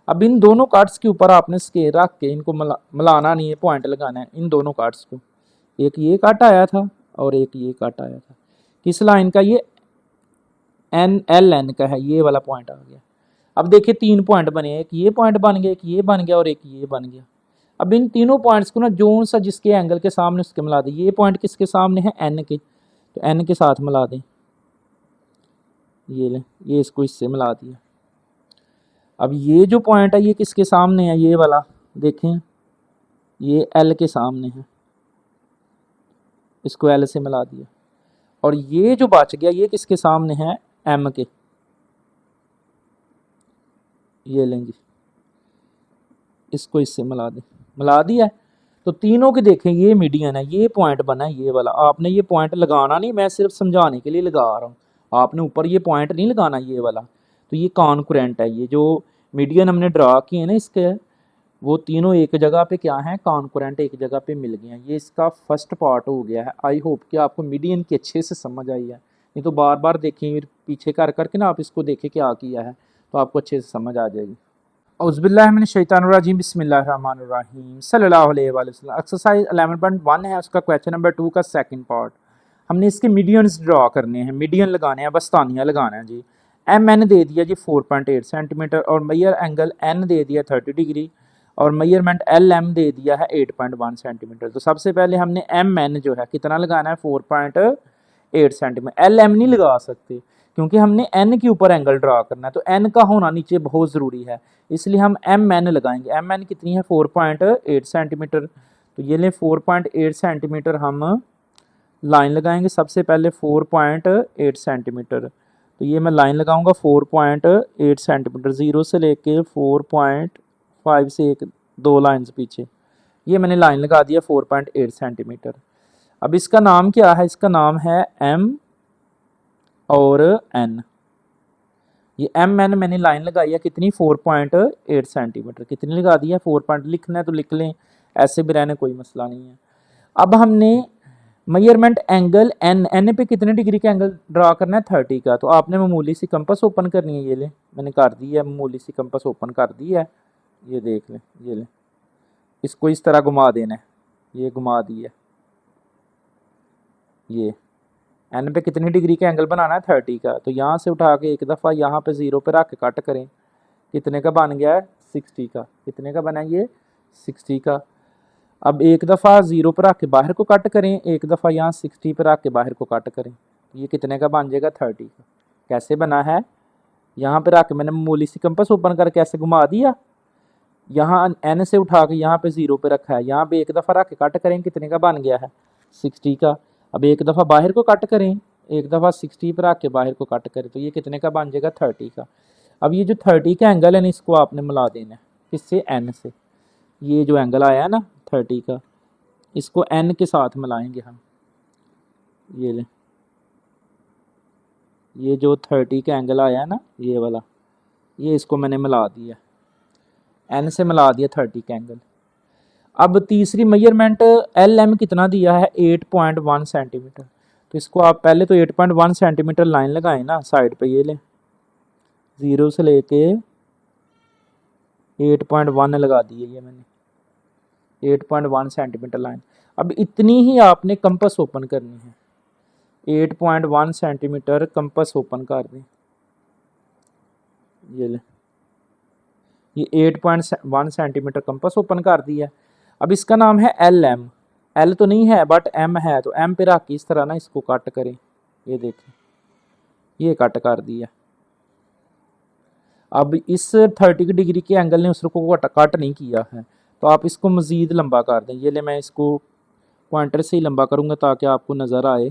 अब इन दोनों कार्ड्स के ऊपर आपने स्केल रख के इनको मिलाना नहीं है, पॉइंट लगाना है इन दोनों कार्ड्स को। एक ये कट आया था और एक ये कट आया था, किस लाइन का, ये एन एल एन का है, ये वाला पॉइंट आ गया। अब देखिए तीन पॉइंट बने, एक ये पॉइंट बन गया, एक ये बन गया और एक ये बन गया। अब इन तीनों पॉइंट्स को ना जोन सा जिसके एंगल के सामने उसके मिला दें। ये पॉइंट किसके सामने है, एन के, तो एन के साथ मिला दें, ये ले, ये इसको इससे मिला दिया। अब ये जो पॉइंट है ये किसके सामने है, ये वाला देखें, ये एल के सामने है, इसको एल से मिला दिया। और ये जो बच गया ये किसके सामने है, एम के, ये लेंगे, इसको इससे मिला दें, मिला दिया है। तो तीनों के देखें ये मीडियन है, ये पॉइंट बना है ये वाला। आपने ये पॉइंट लगाना नहीं, मैं सिर्फ समझाने के लिए लगा रहा हूँ, आपने ऊपर ये पॉइंट नहीं लगाना ये वाला। तो ये कॉन्कुरेंट है, ये जो मीडियन हमने ड्रा किए ना इसके, वो तीनों एक जगह पे क्या है, कॉन्कुरेंट एक जगह पे मिल गए हैं। ये इसका फर्स्ट पार्ट हो गया है। आई होप कि आपको मीडियन की अच्छे से समझ आई है, नहीं तो बार बार देखें पीछे कर करके ना आप इसको देखें क्या किया है, तो आपको अच्छे से समझ आ जाएगी। औज़ुबिल्लाहिमिनश्शैतानिर्रजीम, बिस्मिल्लाहिर्रहमानिर्रहीम, सल्लल्लाहु अलैहि वसल्लम। एक्सरसाइज 11.1 है, उसका क्वेश्चन नंबर 2 का सेकंड पार्ट। हमने इसके मीडियंस ड्रा करने हैं, मीडियन लगाने हैं, बस्तानिया लगाना है जी। एम एन दे दिया जी 4.8 सेंटीमीटर और मैयर एंगल एन दे दिया 30 डिग्री और मैयरमेंट एल एम दे दिया है 8.1 सेंटीमीटर। तो सबसे पहले हमने एम एन जो है कितना लगाना है, 4.8 सेंटीमीटर। एल एम नहीं लगा सकते क्योंकि हमने एन के ऊपर एंगल ड्रा करना है, तो एन का होना नीचे बहुत ज़रूरी है, इसलिए हम एम एन लगाएंगे। एम एन कितनी है, 4.8 सेंटीमीटर। तो ये लें 4.8 सेंटीमीटर हम लाइन लगाएंगे। सबसे पहले 4.8 सेंटीमीटर, तो ये मैं लाइन लगाऊंगा 4.8 सेंटीमीटर, 0 से लेके 4.5 से एक दो लाइन्स पीछे, ये मैंने लाइन लगा दिया 4.8 सेंटीमीटर। अब इसका नाम क्या है, इसका नाम है एम और एन। ये एम एन मैंने लाइन लगाई है कितनी, 4.8 सेंटीमीटर। कितनी लगा दी है, 4 पॉइंट। लिखना है तो लिख लें, ऐसे भी रहने कोई मसला नहीं है। अब हमने मेजरमेंट एंगल एन, एन पे कितने डिग्री का एंगल ड्रा करना है, 30 का। तो आपने मामूली सी कंपास ओपन करनी है, ये ले मैंने कर दी है, मामूली सी कंपास ओपन कर दी है, ये देख लें, ये लें इसको इस तरह घुमा देना है, ये घुमा दिया, ये एन पे कितनी डिग्री का एंगल बनाना है 30 का। तो यहाँ से उठा के एक दफ़ा यहाँ पे 0 पे रख के कट करें, कितने का बन गया है 60 का। कितने का बना ये 60 का। अब एक दफ़ा 0 पर रख के बाहर को कट करें, एक दफ़ा यहाँ 60 पर रख के बाहर को कट करें, ये कितने का बन जाएगा 30 का। कैसे बना है, यहाँ पे रख के मैंने मामूली सी कंपास ओपन करके ऐसे घुमा दिया, यहाँ एन से उठा के यहाँ पे 0 पे रखा है, यहाँ पे एक दफ़ा रख के कट करें, कितने का बन गया है 60 का। अब एक दफ़ा बाहर को कट करें, एक दफ़ा 60 पर रख के बाहर को कट करें, तो ये कितने का बन जाएगा 30 का। अब ये जो 30 का एंगल है ना, इसको आपने मिला देना है किससे, एन से। ये जो एंगल आया है ना 30 का, इसको एन के साथ मिलाएंगे हम। ये ले, ये जो 30 का एंगल आया है ना ये वाला, ये इसको मैंने मिला दिया, एन से मिला दिया 30 का एंगल। अब तीसरी मेजरमेंट एल एम कितना दिया है 8.1 सेंटीमीटर। तो इसको आप पहले तो 8.1 सेंटीमीटर लाइन लगाएं ना साइड पे, ये ले 0 से लेके 8.1 लगा दी है ये मैंने, 8.1 सेंटीमीटर लाइन। अब इतनी ही आपने कंपास ओपन करनी है, 8.1 सेंटीमीटर कंपास ओपन कर दें, ये ले, ये 8.1 सेंटीमीटर कंपास ओपन कर दिया। अब इसका नाम है एल एम, एल तो नहीं है बट एम है, तो एम पे रख के इस तरह ना इसको कट करें, ये देखें ये कट कर दिया। अब इस 30 डिग्री के एंगल ने उस को कट नहीं किया है, तो आप इसको मज़ीद लंबा कर दें। ये ले, मैं इसको पॉइंटर से ही लंबा करूँगा ताकि आपको नज़र आए।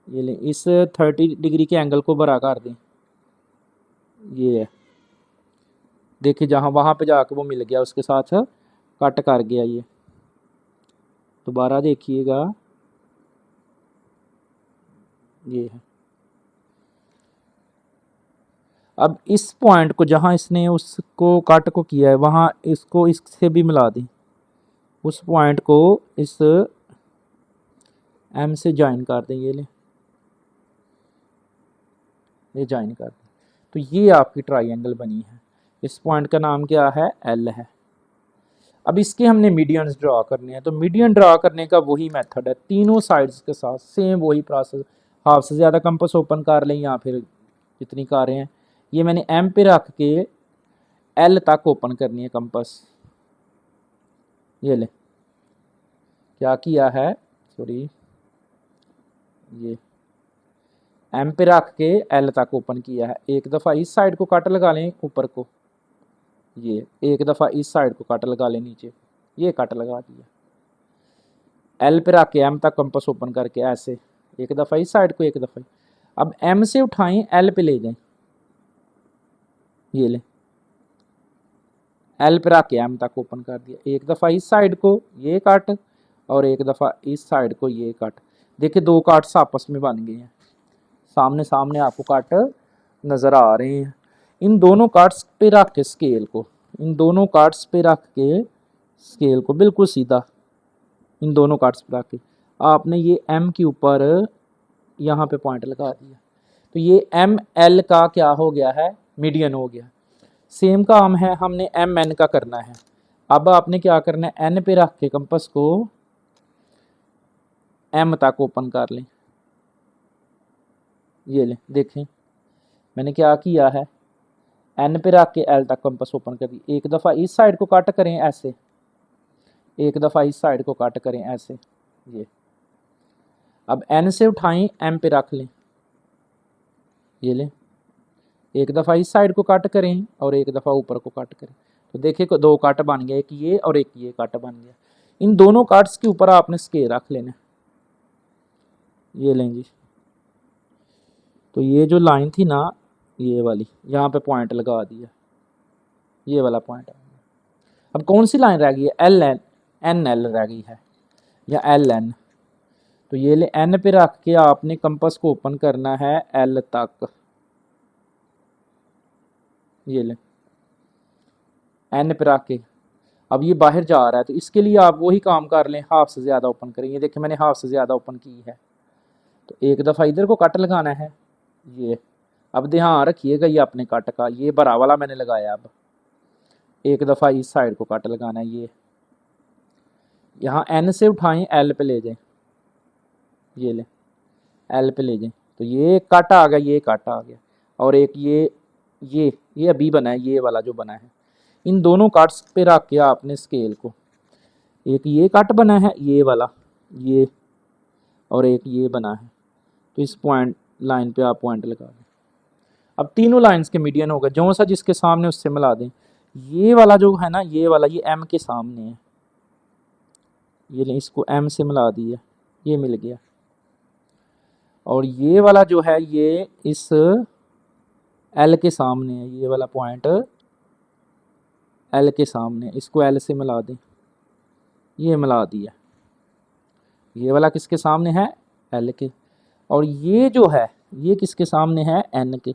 ये ले, इस 30 डिग्री के एंगल को बड़ा कर दें, ये है देखिए, जहाँ वहाँ पे जाके वो मिल गया, उसके साथ कट कर गया। ये दोबारा देखिएगा, ये है। अब इस पॉइंट को जहाँ इसने उसको कट को किया है, वहाँ इसको इससे भी मिला दें, उस पॉइंट को इस एम से ज्वाइन कर दें, ये ले, ये ज्वाइन कर दें। तो ये आपकी ट्रायंगल बनी है। इस पॉइंट का नाम क्या है, एल है। अब इसके हमने मीडियंस ड्रा करने हैं, तो मीडियन ड्रा करने का वही मेथड है, तीनों साइड्स के साथ सेम वही प्रोसेस। हाफ से ज़्यादा कंपास ओपन कर लें या फिर जितनी कर रहे हैं। ये मैंने एम पे रख के एल तक ओपन करनी है कंपास, ये ले, क्या किया है, सॉरी, ये एम पे रख के एल तक ओपन किया है। एक दफ़ा इस साइड को कट लगा लें ऊपर को, ये एक दफ़ा इस साइड को कट लगा लें नीचे, ये कट लगा दिया। एल पे रख के एम तक कंपास ओपन करके ऐसे, एक दफ़ा इस साइड को, एक दफ़ा। अब एम से उठाएं, एल पे ले जाएं, ये ले, एल पे रख के एम तक ओपन कर दिया। एक दफ़ा इस साइड को ये कट और एक दफ़ा इस साइड को ये कट। देखिए दो काट्स आपस में बन गए हैं, सामने सामने आपको काट नज़र आ रहे हैं। इन दोनों काट्स पे रख के स्केल को, इन दोनों काट्स पे रख के स्केल को बिल्कुल सीधा, इन दोनों काट्स पे रख के आपने ये एम के ऊपर यहाँ पे पॉइंट लगा दिया। तो ये एम एल का क्या हो गया है, मीडियन हो गया। सेम काम है हमने एम एन का करना है। अब आपने क्या करना है, एन पे रख के कंपास को एम तक ओपन कर लें, ये लें, देखें मैंने क्या किया है, एन पे रख के एल तक कंपास ओपन कर दी। एक दफ़ा इस साइड को कट करें ऐसे, एक दफ़ा इस साइड को कट करें ऐसे, ये। अब एन से उठाएं, एम पे रख लें, ये लें, एक दफ़ा इस साइड को कट करें और एक दफ़ा ऊपर को कट करें। तो देखिए दो कट बन गया, एक ये और एक ये कट बन गया। इन दोनों कट्स के ऊपर आपने स्केल रख लेना, ये लें जी। तो ये जो लाइन थी ना ये वाली, यहाँ पे पॉइंट लगा दिया, ये वाला पॉइंट आ गया। अब कौन सी लाइन रह गई है, एल एन, एन एल रह गई है या एल एन। तो ये ले, एन पे रख के आपने कंपास को ओपन करना है एल तक, ये ले, एन पे रख के। अब ये बाहर जा रहा है, तो इसके लिए आप वही काम कर लें, हाफ से ज़्यादा ओपन करें। ये देखिए मैंने हाफ से ज़्यादा ओपन की है, तो एक दफ़ा इधर को कट लगाना है, ये। अब ध्यान रखिएगा ये अपने कट का, ये बड़ा वाला मैंने लगाया। अब एक दफ़ा इस साइड को कट लगाना है। ये यहाँ एन से उठाएं, एल पे ले जाएं, ये ले एल पे ले जाएं, तो ये कट आ गया, ये कट आ गया। और एक ये अभी बना है, ये वाला जो बना है, इन दोनों कट्स पे रख के आपने स्केल को, एक ये कट बना है ये वाला, ये, और एक ये बना है, तो इस पॉइंट लाइन पे आप पॉइंट लगा दें। अब तीनों लाइंस के मीडियन हो गए, जो सा जिसके सामने उससे मिला दें। ये वाला जो है ना, ये वाला, ये एम के सामने है, ये लें, इसको एम से मिला दिया, ये मिल गया। और ये वाला जो है ये इस एल के सामने है, ये वाला पॉइंट एल के सामने, इसको एल से मिला दें, ये मिला दिया। ये वाला किसके सामने है, एल के। और ये जो है ये किसके सामने है, एन के,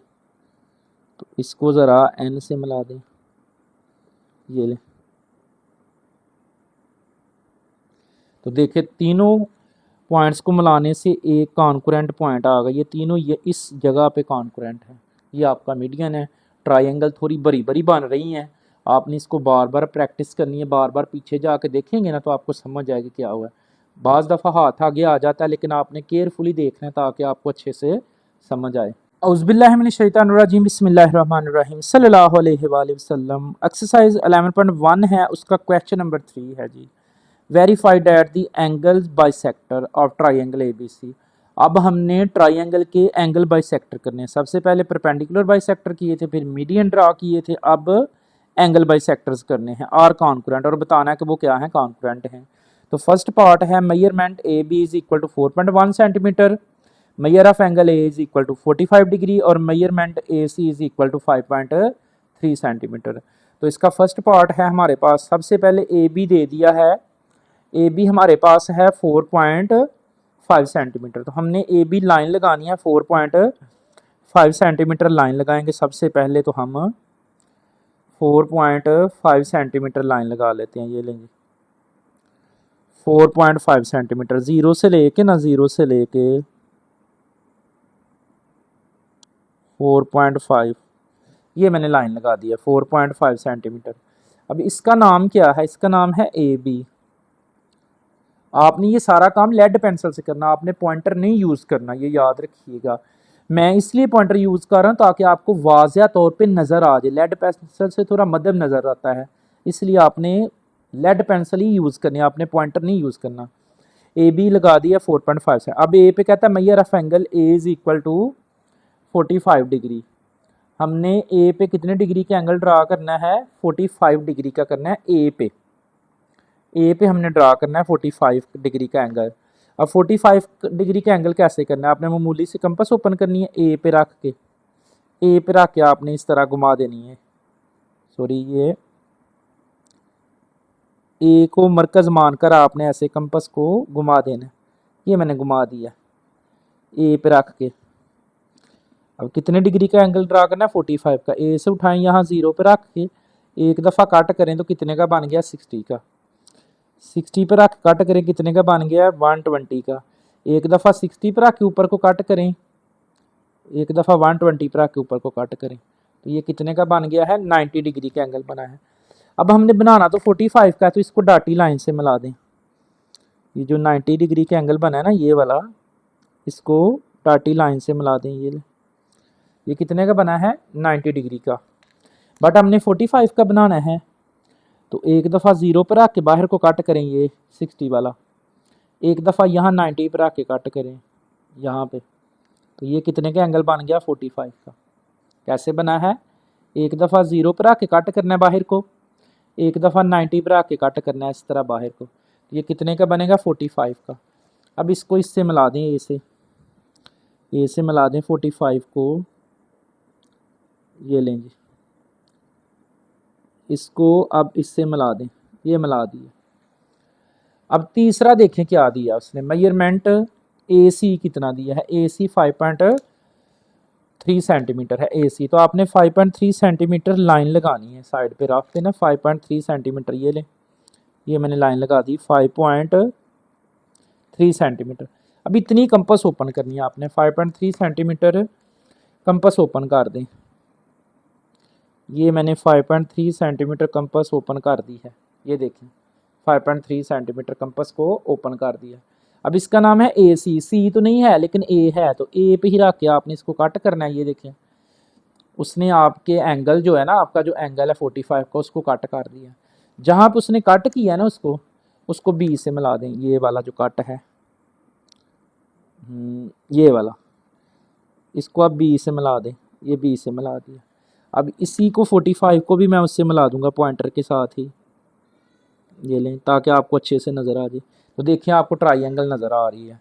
तो इसको ज़रा एन से मिला दें, ये ले। तो देखिए तीनों पॉइंट्स को मिलाने से एक कॉन्कुरेंट पॉइंट आ गया, ये तीनों ये इस जगह पे कॉन्कुरेंट है। ये आपका मीडियन है। ट्रायंगल थोड़ी बड़ी बड़ी बन रही हैं, आपने इसको बार बार प्रैक्टिस करनी है, बार बार पीछे जाके देखेंगे ना तो आपको समझ जाएगी क्या हुआ है। बाज़ दफ़ा हाथ आगे आ जाता है, लेकिन आपने केयरफुली देखना है ताकि आपको अच्छे से समझ आए। औज़ुबिल्लाहिमिनश्शैतानिर्रजीम, बिस्मिल्लाहिर्रहमानिर्रहीम, सल्लल्लाहु अलैहि वसल्लम। एक्सरसाइज 11.1 है, उसका क्वेश्चन नंबर 3 है जी। Verified that the angles bisector of triangle ABC। अब हमने ट्राइंगल के एंगल बाइसेक्टर करने हैं। सबसे पहले परपेंडिकुलर बाइसेक्टर किए थे, फिर मीडियन ड्रा किए थे, अब एंगल बाइसेक्टर्स करने हैं आर कॉन्कुरेंट, और बताना है कि वो क्या है, कॉन्कुरेंट हैं। तो फर्स्ट पार्ट है measurement AB is equal to 4.1 centimetre, measure of angle A is equal to 45 degree, और measurement AC is equal to 5.3 centimetre. तो इसका फर्स्ट पार्ट है हमारे पास, सबसे पहले AB दे दिया है, AB हमारे पास है 4.5 सेंटीमीटर। तो हमने AB लाइन लगानी है, 4.5 सेंटीमीटर लाइन लगाएंगे। सबसे पहले तो हम 4.5 सेंटीमीटर लाइन लगा लेते हैं, ये लेंगे 4.5 सेंटीमीटर, ज़ीरो से लेके ना, ज़ीरो से लेके 4.5, ये मैंने लाइन लगा दी है 4.5 सेंटीमीटर। अब इसका नाम क्या है, इसका नाम है AB। आपने ये सारा काम लेड पेंसिल से करना, आपने पॉइंटर नहीं यूज़ करना, ये याद रखिएगा। मैं इसलिए पॉइंटर यूज़ कर रहा हूँ ताकि आपको वाज़िया तौर पे नज़र आ जाए। लेड पेंसिल से थोड़ा मध्यम नज़र आता है, इसलिए आपने लेड पेंसिल ही यूज़ करनी है, आपने पॉइंटर नहीं यूज़ करना। AB लगा दिया 4.5 से। अब A पे कहता है measure of angle A is equal to 45 degree. हमने A पे कितने डिग्री का एंगल ड्रा करना है, 45 डिग्री का करना है A पे हमने ड्रा करना है 45 डिग्री का एंगल। अब 45 डिग्री का एंगल कैसे करना है, आपने मामूली से कंपास ओपन करनी है, ए पे रख के आपने इस तरह घुमा देनी है। सॉरी, ये ए को मरकज़ मानकर आपने ऐसे कंपास को घुमा देना है। ये मैंने घुमा दिया ए पे रख के। अब कितने डिग्री का एंगल ड्रा करना है, 45 का। ए से उठाएं, यहाँ 0 पे रख के एक दफ़ा कट करें तो कितने का बन गया, 60 का। 60 पर रख कट करें, कितने का बन गया, 120 का। एक दफ़ा 60 पर रख के ऊपर को कट करें, एक दफ़ा 120 पर रख के ऊपर को कट करें, तो ये कितने का बन गया है, 90 डिग्री का एंगल बना है। अब हमने बनाना तो 45 का है, तो इसको डाटी लाइन से मिला दें। ये जो 90 डिग्री का एंगल बना है ना, ये वाला, इसको डाटी लाइन से मिला दें। ये कितने का बना है, 90 डिग्री का। बट हमने 45 का बनाना है, तो एक दफ़ा 0 पर रख के बाहर को कट करें, ये 60 वाला। एक दफ़ा यहाँ 90 पर रख के कट करें यहाँ पे, तो ये कितने का एंगल बन गया, 45 का। कैसे बना है, एक दफ़ा 0 पर रख के कट करना है बाहर को, एक दफ़ा 90 पर रख के कट करना है इस तरह बाहर को, तो ये कितने का बनेगा, 45 का। अब इसको इससे मिला दें, ए से मिला दें 45 को, ये लेंगे, इसको अब इससे मिला दें, ये मिला दिए। अब तीसरा देखें क्या दिया उसने, मेजरमेंट AC कितना दिया है, AC 5.3 सेंटीमीटर है AC। तो आपने 5.3 सेंटीमीटर लाइन लगानी है साइड पे रख के ना, 5.3 सेंटीमीटर, ये लें, ये मैंने लाइन लगा दी 5.3 सेंटीमीटर। अब इतनी कंपास ओपन करनी है आपने, 5.3 सेंटीमीटर कंपास ओपन कर दें। ये मैंने 5.3 सेंटीमीटर कंपास ओपन कर दी है, ये देखें 5.3 सेंटीमीटर कंपास को ओपन कर दिया। अब इसका नाम है ए सी, सी तो नहीं है लेकिन ए है, तो ए पे ही रख के आपने इसको कट करना है। ये देखें उसने आपके एंगल जो है ना, आपका जो एंगल है 45 का, उसको कट कर दिया। जहाँ पे उसने कट किया है ना उसको बी से मिला दें। ये वाला जो कट है ये वाला, इसको आप बी से मिला दें। ये बी से मिला दिया। अब इसी को 45 को भी मैं उससे मिला दूंगा पॉइंटर के साथ ही। ये लें ताकि आपको अच्छे से नज़र आ जाए। तो देखिए आपको ट्राइंगल नज़र आ रही है।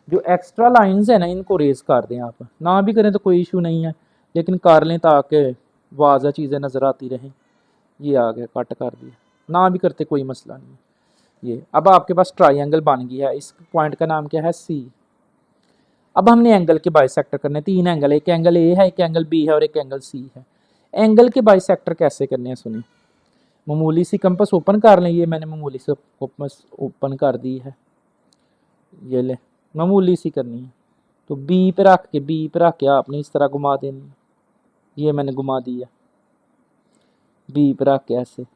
जो एक्स्ट्रा लाइंस है ना, इनको रेज कर दें। आप ना भी करें तो कोई इशू नहीं है, लेकिन कर लें ताकि वाज़ा चीज़ें नज़र आती रहें। ये आ गया, कट कर दिया। ना भी करते कोई मसला नहीं। ये अब आपके पास ट्राइंगल बन गया है। इस पॉइंट का नाम क्या है, सी। अब हमने एंगल के बाइसेक्टर करने, 3 एंगल, एक एंगल ए है, एक एंगल बी है और एक एंगल सी है। एंगल के बाइसेक्टर कैसे करने हैं सुनिए। मामूली सी कंपास ओपन कर लें। ये मैंने मामूली से कंपास ओपन कर दी है। ये ले, मामूली सी करनी है तो बी पे रख के आपने इस तरह घुमा देनी है। ये मैंने घुमा दिया बी पे रख के ऐसे।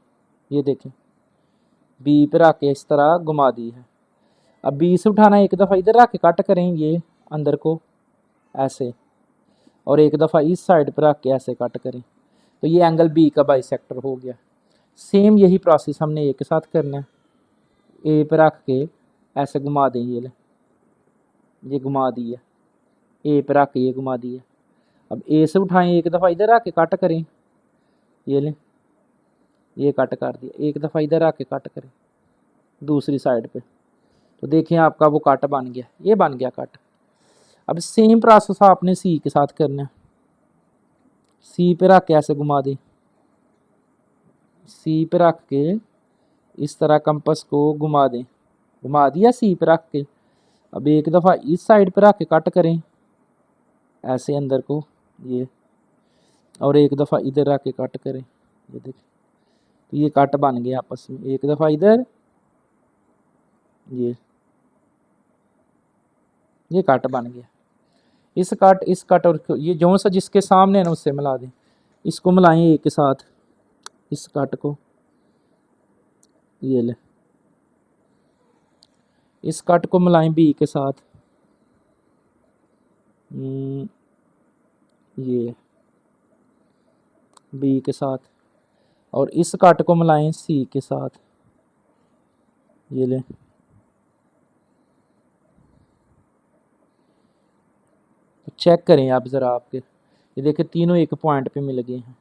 ये देखें बी पे रख के इस तरह घुमा दी है। अब बी से उठाना, एक दफ़ा इधर रख के कट करें ये अंदर को ऐसे, और एक दफ़ा इस साइड पर रख के ऐसे कट करें, तो ये एंगल बी का बाइसेक्टर हो गया। सेम यही प्रोसेस हमने ए के साथ करना है। ए पे रख के ऐसे घुमा दें। ये घुमा दी है। ए पे रख के ये घुमा दी है। अब ए से उठाएं, एक दफ़ा इधर रख के कट करें। ये लें, ये कट कर दिया। एक दफ़ा इधर रख के कट करें दूसरी साइड पे, तो देखें आपका वो कट बन गया। ये बन गया कट। अब सेम प्रोसेस आपने सी के साथ करना है। सी पे रख के ऐसे घुमा दें। सी पे रख के इस तरह कंपास को घुमा दें। घुमा दिया सी पे रख के। अब एक दफ़ा इस साइड पे रख के कट करें ऐसे अंदर को, ये, और एक दफ़ा इधर रख के कट करें। ये देखें, तो ये कट बन गया आपस में। एक दफ़ा इधर, ये कट बन गया। इस कट और ये जो सा जिसके सामने है ना उससे मिला दें। इसको मिलाएं एक के साथ, इस कट को। ये ले, इस कट को मिलाएं बी के साथ। ये बी के साथ, और इस कट को मिलाएं सी के साथ। ये ले, तो चेक करें आप ज़रा आपके। ये देखिए तीनों एक पॉइंट पे मिल गए हैं।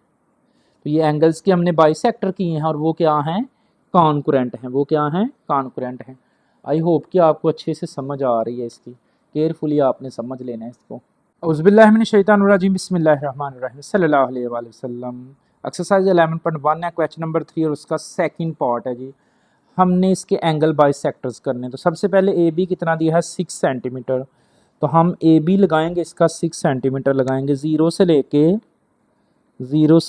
तो ये एंगल्स के हमने बाइसेक्टर किए हैं, और वो क्या हैं, कॉन्कुरेंट हैं। वो क्या हैं, कॉन्कुरेंट हैं। आई होप कि आपको अच्छे से समझ आ रही है। इसकी केयरफुली आपने समझ लेना है इसको। औज़ुबिल्लाहिमिनश्शैतानिर्रजीम, बिस्मिल्लाहिर्रहमानिर्रहीम, सल्लल्लाहु अलैहि वसल्लम। एक्सरसाइज 11.1 है, क्वेश्चन नंबर 3, और उसका सेकंड पार्ट है जी। हमने इसके एंगल बाइसेक्टर्स करने। तो सबसे पहले ए बी कितना दिया है, 6 सेंटीमीटर। तो हम ए बी लगाएंगे, इसका 6 सेंटीमीटर लगाएंगे। ज़ीरो से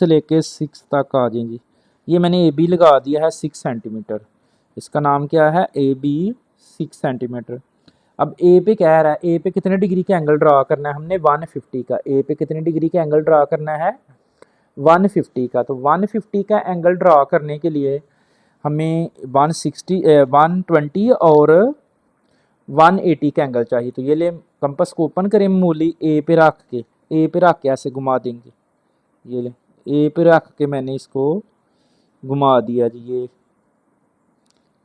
लेके 6 तक आ जाएंगी। ये मैंने ए बी लगा दिया है 6 सेंटीमीटर। इसका नाम क्या है, ए बी 6 सेंटीमीटर। अब ए पे कह रहा है, ए पे कितने डिग्री का एंगल ड्रा करना है हमने, 150 का। ए पे कितने डिग्री का एंगल ड्रा करना है, 150 का। तो 150 का एंगल ड्रा करने के लिए हमें 120 और 180 का एंगल चाहिए। तो ये ले, कंपास को ओपन करें मामूली, ए पे रख के ऐसे घुमा देंगे। ये ले, ए पे रख के मैंने इसको घुमा दिया जी। ये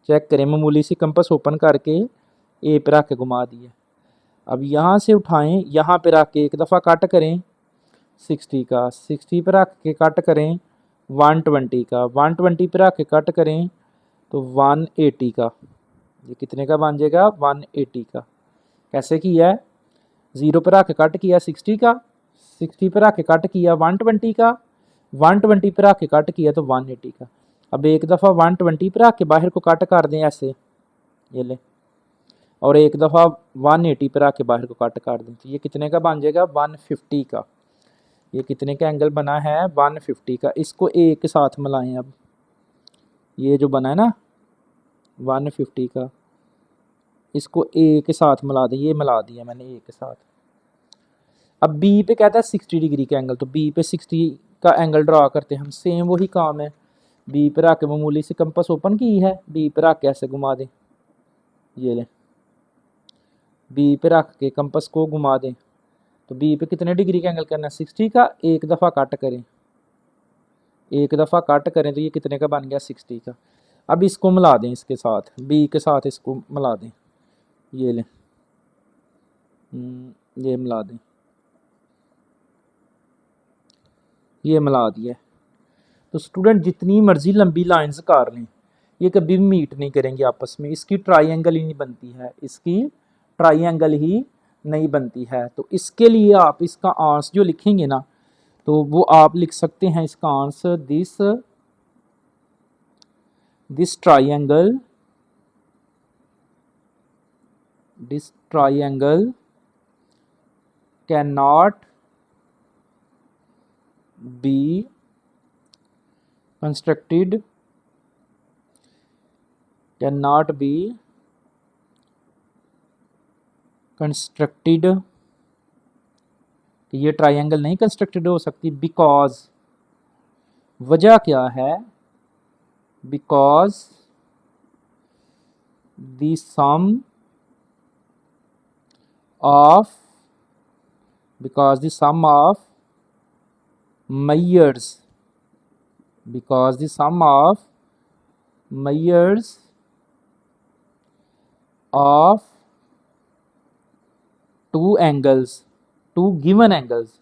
चेक करें, मामूली सी कंपास ओपन करके ए पे रख के घुमा दिया। अब यहाँ से उठाएं, यहाँ पे रख के एक दफ़ा कट करें 60 का। 60 पे रख के कट करें 120 का। 120 पे रख के कट करें तो 180 का। ये कितने का बन जाएगा, 180 का। कैसे किया है, ज़ीरो पे रख के कट किया 60 का, 60 पे रख के कट किया 120 का, 120 पे रख के कट किया तो 180 का। अब एक दफ़ा 120 पे रख के बाहर को कट कर दें ऐसे, ये ले, और एक दफ़ा 180 पे रख के बाहर को कट कर दें। तो ये कितने का बन जाएगा, 150 का। ये कितने का एंगल बना है, 150 का। इसको ए के साथ मिलाएं। अब ये जो बना है ना 150 का, इसको ए के साथ मिला दें। ये मिला दिया मैंने ए के साथ। अब बी पे कहता है 60 डिग्री का एंगल, तो बी पे 60 का एंगल ड्रा करते हैं हम, सेम वही काम है। बी पर आके मामूली से कंपास ओपन की है, बी पर आके ऐसे घुमा दें, ये लें, बी पे रख के कंपास को घुमा दें, तो बी पे कितने डिग्री का एंगल करना है, 60 का। एक दफ़ा कट करें, एक दफ़ा कट करें तो ये कितने का बन गया, 60 का। अब इसको मिला दें इसके साथ, बी के साथ इसको मिला दें, ये लें, ये मिला दें, ये मिला दिया। तो स्टूडेंट जितनी मर्जी लंबी लाइंस काट लें, ये कभी भी मीट नहीं करेंगे आपस में, इसकी ट्राइंगल ही नहीं बनती है, इसकी ट्राइंगल ही नहीं बनती है। तो इसके लिए आप इसका आंसर जो लिखेंगे ना, तो वो आप लिख सकते हैं इसका answer, this triangle can not B constructed कि ये ट्राइंगल नहीं कंस्ट्रक्टेड हो सकती, बिकॉज, वजह क्या है, because the sum of measures, because the sum of measures of two given angles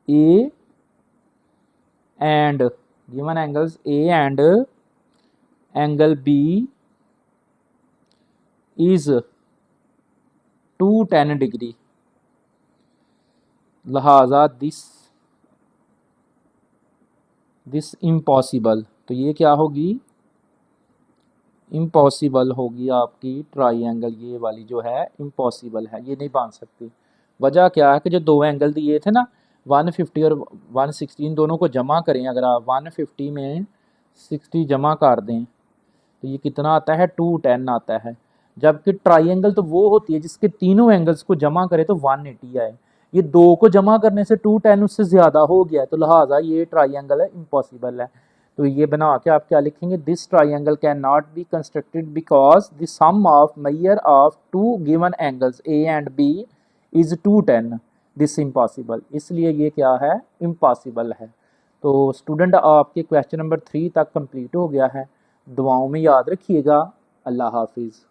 A and angle B is 210 degree, लिहाजा दिस इम्पॉसिबल, तो ये क्या होगी, इम्पॉसिबल होगी आपकी ट्राइंगल, ये वाली जो है इम्पॉसिबल है, ये नहीं बन सकती। वजह क्या है कि जो दो एंगल दिए थे ना, 150 और 160, इन दोनों को जमा करें, अगर आप 150 में 60 जमा कर दें तो ये कितना आता है, 210 आता है। जबकि ट्राइंगल तो वो होती है जिसके तीनों एंगल्स को जमा करें तो 180 आए, ये दो को जमा करने से 210 उससे ज़्यादा हो गया है, तो लिहाजा ये ट्राइंगल है, इम्पॉसिबल है। तो ये बना के आप क्या लिखेंगे, this triangle can not be constructed because the sum of measure of two given angles A and B is 210, this impossible, इसलिए ये क्या है, इम्पॉसिबल है। तो स्टूडेंट आपके क्वेश्चन नंबर 3 तक कंप्लीट हो गया है। दुआओं में याद रखिएगा। अल्लाह हाफिज़।